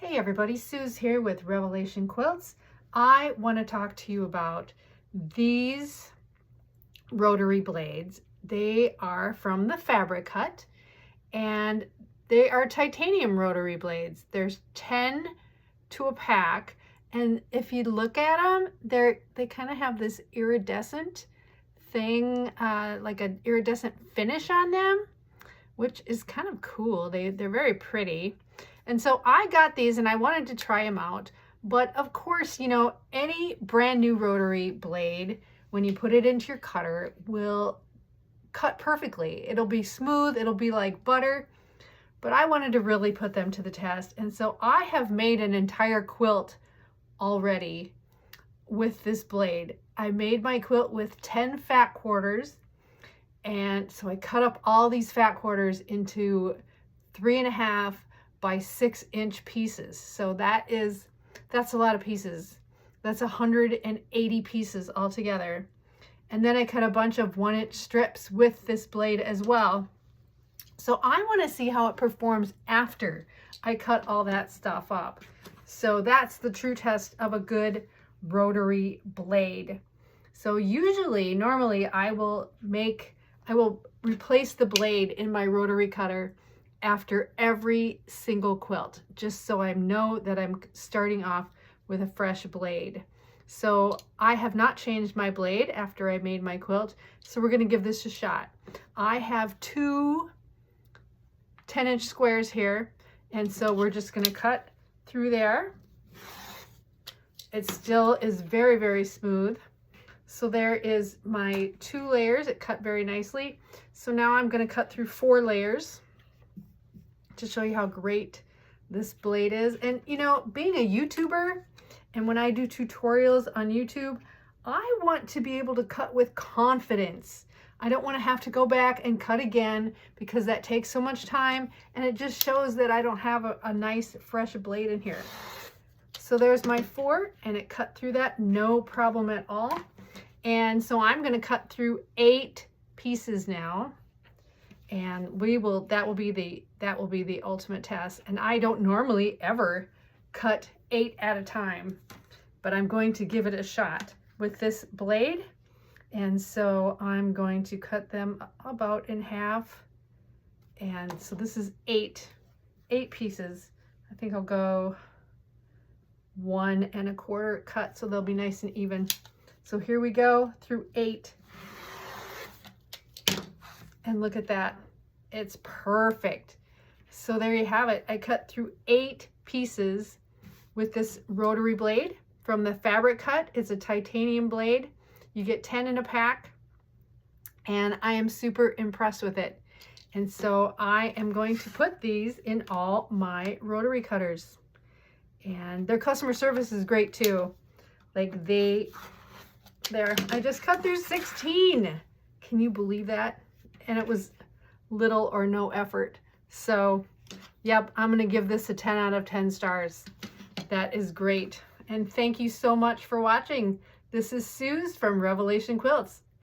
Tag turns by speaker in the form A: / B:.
A: Hey everybody, Sue's here with Revelation Quilts. I want to talk to you about these rotary blades. They are from the Fabric Hut and they are titanium rotary blades. There's 10 to a pack, and if you look at them, they kind of have this iridescent thing, like an iridescent finish on them, which is kind of cool. They're very pretty. And so I got these and I wanted to try them out. But of course, you know, any brand new rotary blade, when you put it into your cutter, will cut perfectly. It'll be smooth, it'll be like butter. But I wanted to really put them to the test. And so I have made an entire quilt already with this blade. I made my quilt with 10 fat quarters. And so I cut up all these fat quarters into 3.5 by 6-inch pieces. So that's a lot of pieces. That's 180 pieces altogether. And then I cut a bunch of 1-inch strips with this blade as well. So I want to see how it performs after I cut all that stuff up. So that's the true test of a good rotary blade. So normally I will replace the blade in my rotary cutter after every single quilt, just so I know that I'm starting off with a fresh blade. So I have not changed my blade after I made my quilt, so we're going to give this a shot. I have two 10-inch squares here, and so we're just going to cut through there. It still is very, very smooth. So there is my 2 layers. It cut very nicely. So now I'm going to cut through 4 layers to show you how great this blade is. And you know, being a YouTuber, and when I do tutorials on YouTube, I want to be able to cut with confidence. I don't want to have to go back and cut again, because that takes so much time, and it just shows that I don't have a nice fresh blade in here. So there's my 4, and it cut through that no problem at all. And so I'm going to cut through 8 pieces now, and that will be the ultimate test. And I don't normally ever cut 8 at a time, but I'm going to give it a shot with this blade. And so I'm going to cut them about in half. And so this is 8 pieces. I think I'll go 1 1/4 cut, so they'll be nice and even. So here we go through 8. And look at that. It's perfect. So there you have it. I cut through 8 pieces with this rotary blade from the Fabric Hut. It's a titanium blade. You get 10 in a pack, and I am super impressed with it. And so I am going to put these in all my rotary cutters. And their customer service is great too. Like I just cut through 16. Can you believe that? And it was little or no effort. So, yep, I'm going to give this a 10 out of 10 stars. That is great. And thank you so much for watching. This is Suze from Revelation Quilts.